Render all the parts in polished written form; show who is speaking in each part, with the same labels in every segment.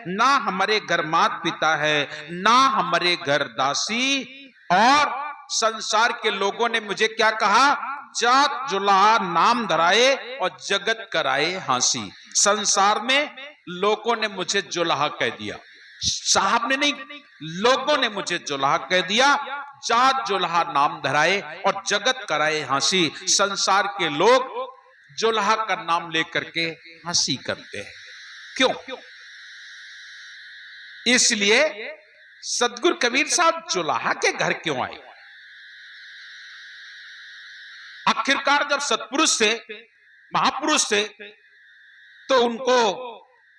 Speaker 1: ना हमारे घर माता पिता है, ना हमारे घर दासी, और संसार के लोगों ने मुझे क्या कहा, जात जुलाहा नाम धराए और जगत कराए हंसी। संसार में लोगों ने मुझे जुलाहा कह दिया, साहब ने नहीं, लोगों ने मुझे जुलाहा कह दिया, जात जुलाहा नाम धराए और जगत कराए हंसी। संसार के लोग जुलाहा का नाम लेकर के हंसी करते हैं। क्यों? इसलिए सदगुरु कबीर साहब जुलाहा के घर क्यों आए? आखिरकार जब सत्पुरुष थे, महापुरुष थे, तो उनको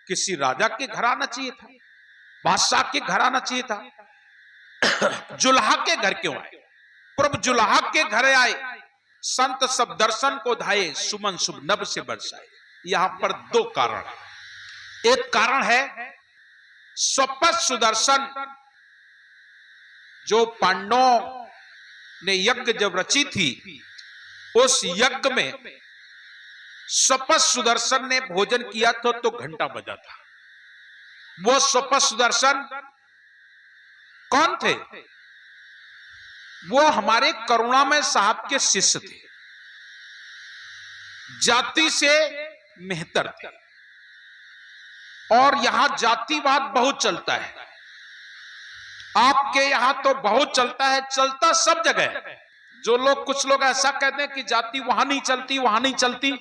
Speaker 1: किसी राजा के घर आना चाहिए था, बादशाह के घर आना चाहिए था। जुलाहा के घर क्यों आए? प्रभु जुलाहा के घर आए। संत सब दर्शन को धाये, सुमन शुभ नभ से बरसाए। यहां पर दो कारण है। एक कारण है स्वपथ सुदर्शन, जो पांडवों ने यज्ञ जब रची थी, उस यज्ञ में स्वपथ सुदर्शन ने भोजन किया तो घंटा बजा था। वो स्वपथ सुदर्शन कौन थे? वो हमारे करुणामय साहब के शिष्य थे, जाति से मेहतर थे। और यहां जातिवाद बहुत चलता है, आपके यहां तो बहुत चलता है, चलता सब जगह है। जो लोग, कुछ लोग ऐसा कहते हैं कि जाति वहां नहीं चलती, वहां नहीं चलती।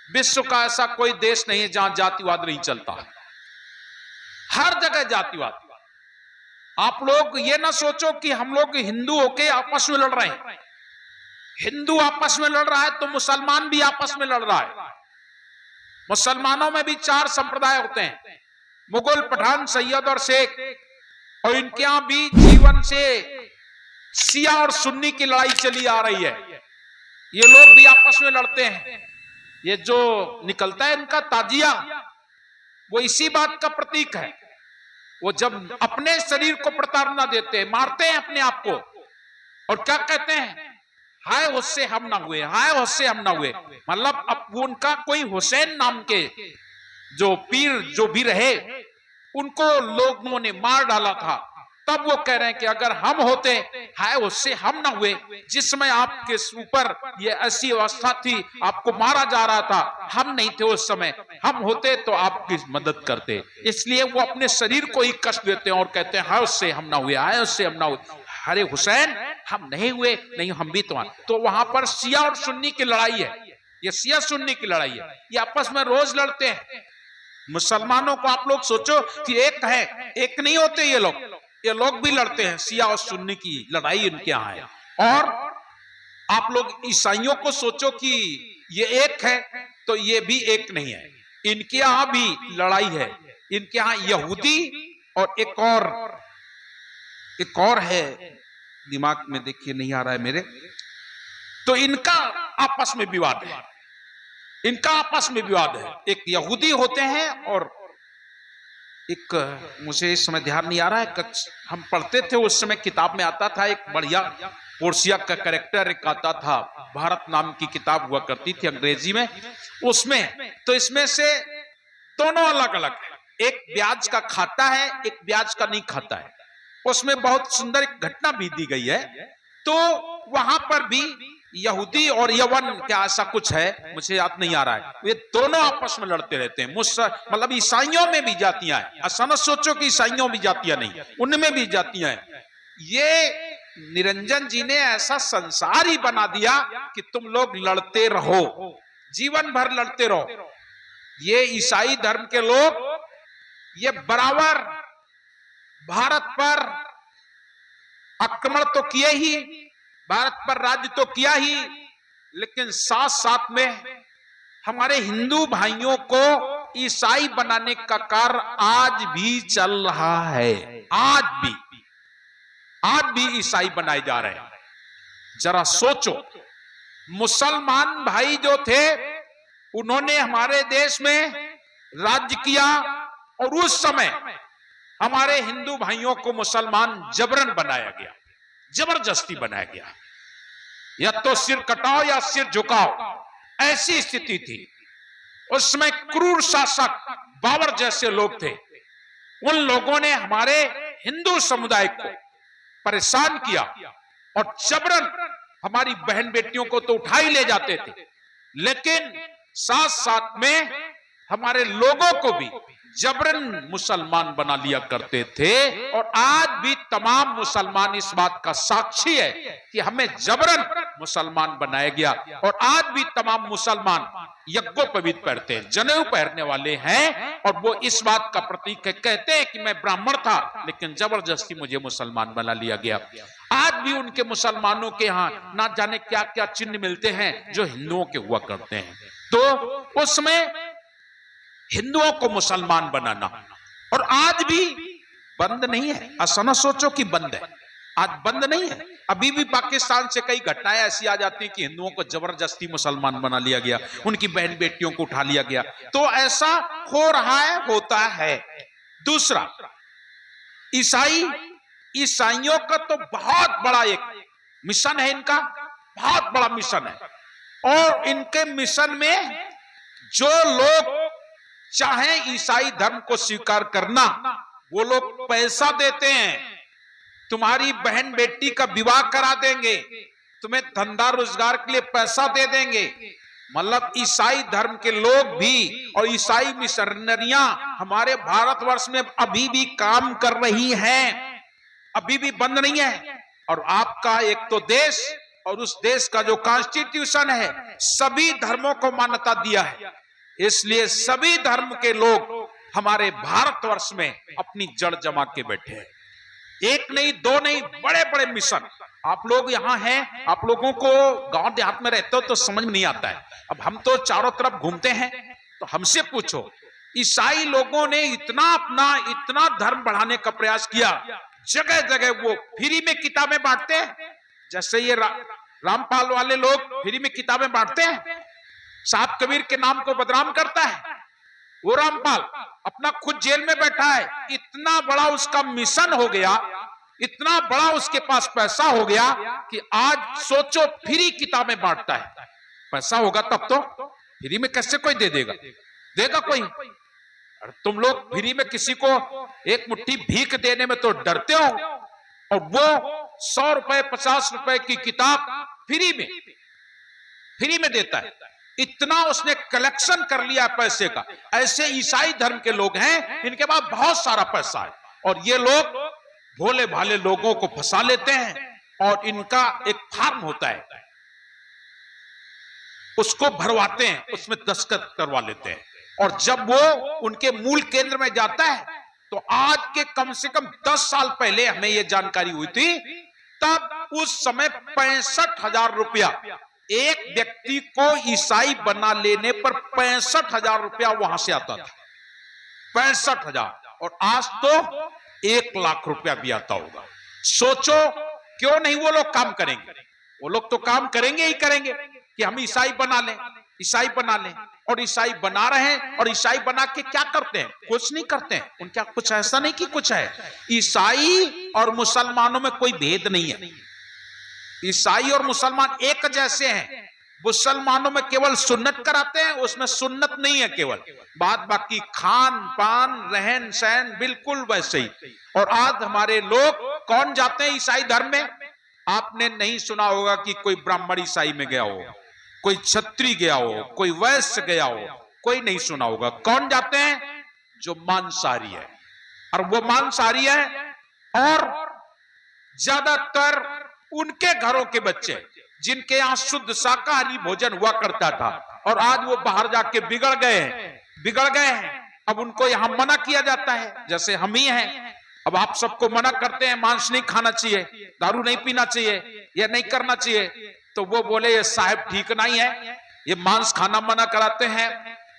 Speaker 1: विश्व का ऐसा कोई देश नहीं है जहां जातिवाद नहीं चलता, हर जगह जातिवाद। आप लोग ये ना सोचो कि हम लोग हिंदू होके आपस में लड़ रहे हैं। हिंदू आपस में लड़ रहा है तो मुसलमान भी आपस में लड़ रहा है। मुसलमानों में भी 4 संप्रदाय होते हैं, मुगल, पठान, सैयद और शेख। और इनके यहां भी जीवन से शिया और सुन्नी की लड़ाई चली आ रही है। ये लोग भी आपस में लड़ते हैं। ये जो निकलता है इनका ताजिया, वो इसी बात का प्रतीक है। वो जब अपने शरीर को प्रताड़ना देते हैं, मारते हैं अपने आप को, और क्या कहते हैं, हाय उससे हम ना हुए, हाय उससे हम ना हुए। मतलब अब वो उनका कोई हुसैन नाम के जो पीर जो भी रहे, उनको लोगों ने मार डाला था। तब वो कह रहे हैं कि अगर हम होते, हाय उससे हम ना हुए। जिस समय आपके ऊपर ये ऐसी अवस्था थी, आपको मारा जा रहा था, हम नहीं थे उस समय, हम होते तो आपकी मदद करते। इसलिए वो अपने शरीर को ही कष्ट देते हैं और कहते हैं हाय उससे हम ना हुए, हाय उससे हम ना हुए। अरे हुसैन, हम नहीं हुए, नहीं हम भी तो वहां पर शिया और सुन्नी की लड़ाई है। ये शिया सुन्नी की लड़ाई है, ये आपस में रोज लड़ते हैं। मुसलमानों को आप लोग सोचो कि एक है, एक नहीं होते ये लोग भी लड़ते हैं। शिया और सुन्नी की लड़ाई इनके यहां है। और आप लोग ईसाइयों को सोचो कि ये एक है, तो ये भी एक नहीं है, इनके यहां भी लड़ाई है। इनके यहां यहूदी और एक और है, दिमाग में देखिए नहीं आ रहा है मेरे, तो इनका आपस में विवाद है। इनका आपस में विवाद है। एक यहूदी होते हैं और एक, मुझे इस समय ध्यान नहीं आ रहा है, हम पढ़ते थे उस समय, किताब में आता था एक बढ़िया पोर्सिया का कैरेक्टर एक आता था, भारत नाम की किताब हुआ करती थी अंग्रेजी में, उसमें तो इसमें से दोनों अलग अलग है। एक ब्याज का खाता है, एक ब्याज का नहीं खाता है। उसमें बहुत सुंदर एक घटना भी दी गई है। तो वहां पर भी यहूदी और यवन, क्या ऐसा कुछ है, मुझे याद नहीं आ रहा है, ये दोनों आपस में लड़ते रहते हैं। मतलब ईसाइयों में भी जातियां हैं, ऐसा न सोचो कि ईसाइयों भी जातियां नहीं, उनमें भी जातियां हैं। ये निरंजन जी ने ऐसा संसार ही बना दिया कि तुम लोग लड़ते रहो, जीवन भर लड़ते रहो। ये ईसाई धर्म के लोग ये बराबर भारत पर आक्रमण तो किए ही, भारत पर राज्य तो किया ही, लेकिन साथ साथ में हमारे हिंदू भाइयों को ईसाई बनाने का कार्य आज भी चल रहा है। आज भी ईसाई बनाए जा रहे हैं। जरा सोचो, मुसलमान भाई जो थे उन्होंने हमारे देश में राज्य किया, और उस समय हमारे हिंदू भाइयों को मुसलमान जबरन बनाया गया, जबरदस्ती बनाया गया। या तो सिर कटाओ या सिर झुकाओ, ऐसी स्थिति थी। उसमें क्रूर शासक बाबर जैसे लोग थे, उन लोगों ने हमारे हिंदू समुदाय को परेशान किया और जबरन हमारी बहन बेटियों को तो उठा ही ले जाते थे, लेकिन साथ साथ में हमारे लोगों को भी जबरन मुसलमान बना लिया करते थे। और आज भी तमाम मुसलमान इस बात का साक्षी है कि हमें जबरन मुसलमान बनाया गया। और आज भी तमाम मुसलमान यज्ञोपवीत पहनते हैं, जनेऊ पहनने वाले हैं, और वो इस बात का प्रतीक है। कहते हैं कि मैं ब्राह्मण था लेकिन जबरदस्ती मुझे मुसलमान बना लिया गया। आज भी उनके मुसलमानों के यहाँ ना जाने क्या क्या चिन्ह मिलते हैं जो हिंदुओं के हुआ करते हैं। तो उसमें हिंदुओं को मुसलमान बनाना, और आज भी बंद नहीं है। ऐसा ना सोचो कि बंद है, आज बंद नहीं है। अभी भी पाकिस्तान से कई घटनाएं ऐसी आ जाती हैं कि हिंदुओं को जबरदस्ती मुसलमान बना लिया गया, उनकी बहन बेटियों को उठा लिया गया। तो ऐसा हो रहा है, होता है। दूसरा, ईसाइयों का तो बहुत बड़ा एक मिशन है, इनका बहुत बड़ा मिशन है। और इनके मिशन में जो लोग चाहे ईसाई धर्म को स्वीकार करना, वो लोग पैसा देते हैं, तुम्हारी बहन बेटी का विवाह करा देंगे, तुम्हें धंधा रोजगार के लिए पैसा दे देंगे। मतलब ईसाई धर्म के लोग भी और ईसाई मिशनरियां हमारे भारतवर्ष में अभी भी काम कर रही हैं, अभी भी बंद नहीं है। और आपका एक तो देश और उस देश का जो कॉन्स्टिट्यूशन है, सभी धर्मों को मान्यता दिया है। इसलिए सभी धर्म के लोग हमारे भारतवर्ष में अपनी जड़ जमा के बैठे हैं। एक नहीं, दो नहीं, बड़े बड़े मिशन। आप लोग यहाँ हैं, आप लोगों को गांव देहात में रहते हो तो समझ में नहीं आता है। अब हम तो चारों तरफ घूमते हैं, तो हमसे पूछो, ईसाई लोगों ने इतना धर्म बढ़ाने का प्रयास किया, जगह जगह वो फ्री में किताबें बांटते हैं। जैसे ये रामपाल वाले लोग फ्री में किताबें बांटते हैं, साहब कबीर के नाम को बदनाम करता है। वो रामपाल अपना खुद जेल में बैठा है, इतना बड़ा उसका मिशन हो गया, इतना बड़ा उसके पास पैसा हो गया कि आज सोचो फ्री किताबें बांटता है। पैसा होगा तब तो, फ्री में कैसे कोई दे देगा? देगा कोई? और तुम लोग फ्री में किसी को एक मुट्ठी भीख देने में तो डरते हो, और वो 100 रुपए 50 रुपए की किताब फ्री में देता है। इतना उसने कलेक्शन कर लिया पैसे का। ऐसे ईसाई धर्म के लोग हैं, इनके पास बहुत सारा पैसा है, और ये लोग भोले भाले लोगों को फंसा लेते हैं। और इनका एक फार्म होता है, उसको भरवाते हैं, उसमें दस्तखत करवा लेते हैं। और जब वो उनके मूल केंद्र में जाता है, तो आज के कम से कम 10 साल पहले हमें यह जानकारी हुई थी, तब उस समय 65,000 रुपया एक व्यक्ति को ईसाई बना लेने पर 65,000 रुपया वहां से आता था। 65,000, और आज तो 1 लाख रुपया भी आता होगा। सोचो क्यों नहीं वो लोग काम करेंगे? वो लोग तो काम करेंगे ही करेंगे कि हम ईसाई बना लें, ईसाई बना लें। और ईसाई बना रहे हैं, और ईसाई बना के क्या करते हैं? कुछ नहीं करते हैं। उनका कुछ ऐसा नहीं कि कुछ है। ईसाई और मुसलमानों में कोई भेद नहीं है, ईसाई और मुसलमान एक जैसे हैं। मुसलमानों में केवल सुन्नत कराते हैं, उसमें सुन्नत नहीं है केवल, बाद बाकी खान पान रहन सहन बिल्कुल वैसे ही। और आज हमारे लोग कौन जाते हैं ईसाई धर्म में? आपने नहीं सुना होगा कि कोई ब्राह्मण ईसाई में गया हो, कोई क्षत्रिय गया हो, कोई वैश्य गया हो, कोई नहीं सुना होगा। कौन जाते हैं? जो मांसाहारी है। और वो मांसाहारी है, और ज्यादातर उनके घरों के बच्चे जिनके यहाँ शुद्ध शाकाहारी भोजन हुआ करता था, और आज वो बाहर जाके बिगड़ गए हैं। अब उनको यहाँ मना किया जाता है, जैसे हम ही हैं। अब आप सबको मना करते हैं, मांस नहीं खाना चाहिए, दारू नहीं पीना चाहिए, यह नहीं करना चाहिए, तो वो बोले ये साहब ठीक नहीं है, ये मांस खाना मना कराते हैं,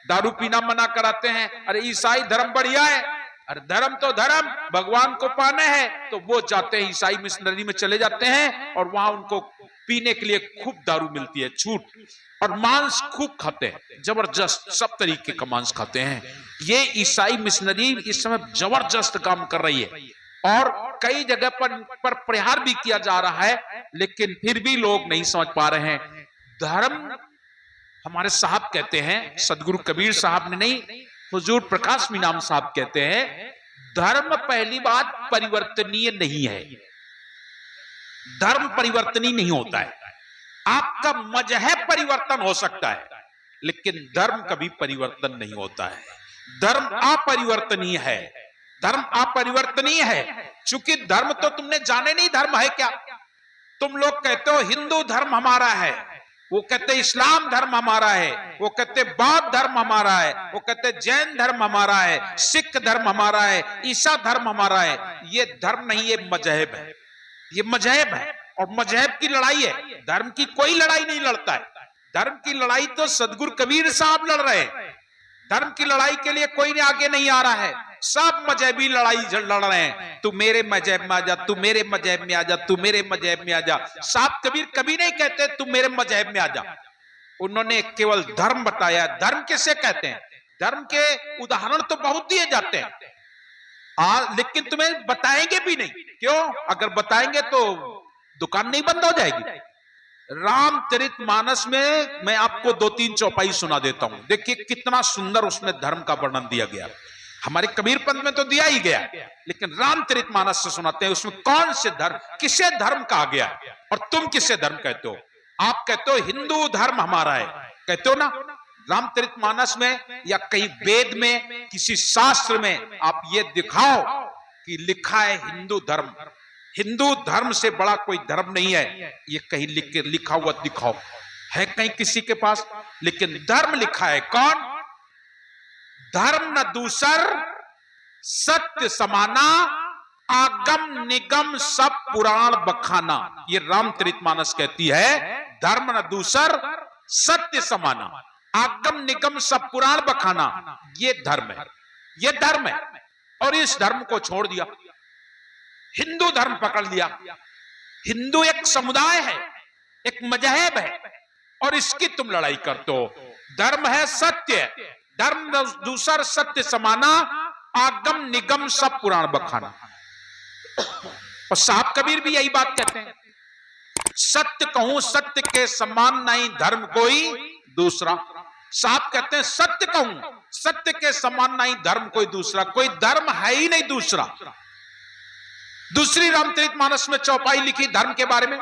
Speaker 1: दारू पीना मना कराते हैं। अरे ईसाई धर्म बढ़िया है, अरे धर्म तो धर्म, भगवान को पाने हैं। तो वो जाते हैं ईसाई मिशनरी में चले जाते हैं, और वहां उनको पीने के लिए खूब दारू मिलती है, छूट, और मांस खूब खाते हैं, जबरदस्त सब तरीके का मांस खाते हैं। ये ईसाई मिशनरी इस समय जबरदस्त काम कर रही है, और कई जगह पर प्रहार भी किया जा रहा है, लेकिन फिर भी लोग नहीं समझ पा रहे हैं। धर्म, हमारे साहब कहते हैं, सदगुरु कबीर साहब ने नहीं, हुजूर प्रकाश मीनाम साहब कहते हैं, धर्म पहली बात परिवर्तनीय नहीं है। धर्म परिवर्तनीय नहीं होता है। आपका मजहब परिवर्तन हो सकता है, लेकिन धर्म कभी परिवर्तन नहीं होता है। धर्म अपरिवर्तनीय है। धर्म अपरिवर्तनीय है। चूंकि धर्म तो तुमने जाने नहीं धर्म है क्या। तुम लोग कहते हो हिंदू धर्म हमारा है, वो कहते इस्लाम धर्म हमारा है, वो कहते बौद्ध धर्म हमारा है, वो कहते जैन धर्म हमारा है, सिख धर्म हमारा है, ईसा धर्म हमारा है। ये धर्म नहीं, ये मजहब है। ये मजहब है और मजहब की लड़ाई है। धर्म की कोई लड़ाई नहीं लड़ता है। धर्म की लड़ाई तो सदगुरु कबीर साहब लड़ रहे हैं। धर्म की लड़ाई के लिए कोई आगे नहीं आ रहा है। सब मजहबी लड़ाई लड़ रहे हैं। तू मेरे मजहब में आ जा, तू मेरे मजहब में आ जा, तू मेरे मजहब में आ जा। साहब कबीर कभी नहीं कहते तू मेरे मजहब में आ जा। उन्होंने केवल धर्म बताया। धर्म किसे कहते हैं? धर्म के उदाहरण तो बहुत दिए जाते हैं, लेकिन तुम्हें बताएंगे भी नहीं। क्यों? अगर बताएंगे तो दुकान नहीं बंद हो जाएगी। रामचरितमानस में मैं आपको 2-3 चौपाई सुना देता हूं। देखिए कितना सुंदर उसमें धर्म का वर्णन दिया गया। हमारे कबीर पंथ में तो दिया ही गया, लेकिन रामचरितमानस से सुनाते हैं उसमें कौन से धर्म, किसे धर्म कहा गया और तुम किसे धर्म कहते हो। आप कहते हो हिंदू धर्म हमारा है, कहते हो ना। रामचरितमानस में या कहीं वेद में, किसी शास्त्र में आप ये दिखाओ कि लिखा है हिंदू धर्म। हिंदू धर्म से बड़ा कोई धर्म नहीं है, ये कहीं लिखा हुआ दिखाओ। है कहीं किसी के पास? लेकिन धर्म लिखा है। कौन? धर्म न दूसर सत्य समाना, आगम निगम सब पुराण बखाना। ये रामचरितमानस कहती है धर्म न दूसर सत्य समाना, आगम निगम सब पुराण बखाना। ये धर्म है, ये धर्म है। और इस धर्म को छोड़ दिया, हिंदू धर्म पकड़ लिया। हिंदू एक समुदाय है, एक मजहब है, और इसकी तुम लड़ाई करते हो। धर्म है सत्य, धर्म दूसर सत्य समाना, आगम निगम सब पुराण बखाना। और साहब कबीर भी यही बात कहते हैं। सत्य कहूं सत्य के समान नहीं धर्म कोई दूसरा। साहब कहते हैं सत्य कहूं सत्य के समान नहीं धर्म कोई दूसरा। कोई धर्म है ही नहीं दूसरा। दूसरी रामचरितमानस में चौपाई लिखी धर्म के बारे में,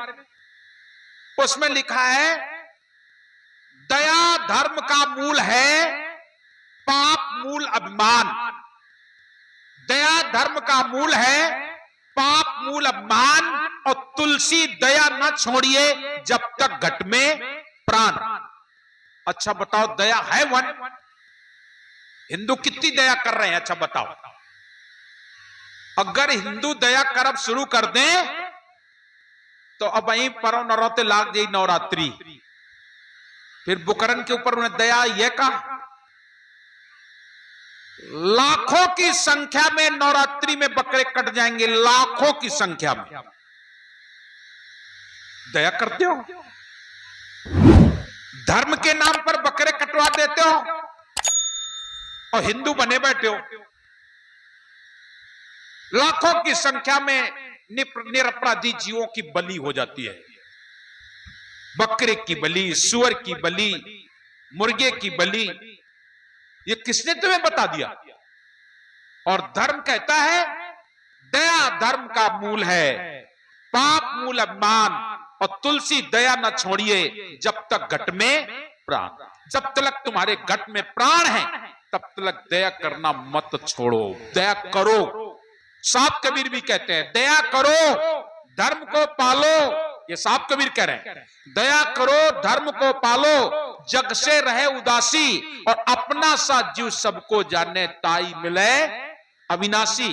Speaker 1: उसमें लिखा है दया धर्म का मूल है, पाप मूल अभिमान। दया धर्म का मूल है, पाप मूल अभिमान। और तुलसी दया न छोड़िए जब तक घट में प्राण। अच्छा बताओ, दया है वन? हिंदू कितनी दया कर रहे हैं? अच्छा बताओ। अगर हिंदू दया करब शुरू कर दें तो अब वहीं परो नौराते लाग जाए नवरात्रि। फिर बुकरन के ऊपर उन्हें दया यह कहा। लाखों की संख्या में नवरात्रि में बकरे कट जाएंगे, लाखों की संख्या में। दया करते हो? धर्म के नाम पर बकरे कटवा देते हो और हिंदू बने बैठे हो। लाखों की संख्या में निरपराधी जीवों की बलि हो जाती है। बकरे की बलि, सुअर की बलि, मुर्गे की बलि। ये किसने तुम्हें बता दिया? और धर्म कहता है दया धर्म का मूल है, पाप मूल अभिमान। और तुलसी दया न छोड़िए जब तक घट में प्राण। जब तक तुम्हारे घट में प्राण है तब तक दया करना मत छोड़ो, दया करो। साहब कबीर भी कहते हैं दया करो, धर्म को पालो। ये साहब कबीर कह रहे हैं दया करो, धर्म को पालो, जग से रहे उदासी। और अपना सा जीव सबको जाने, ताई मिले अविनाशी।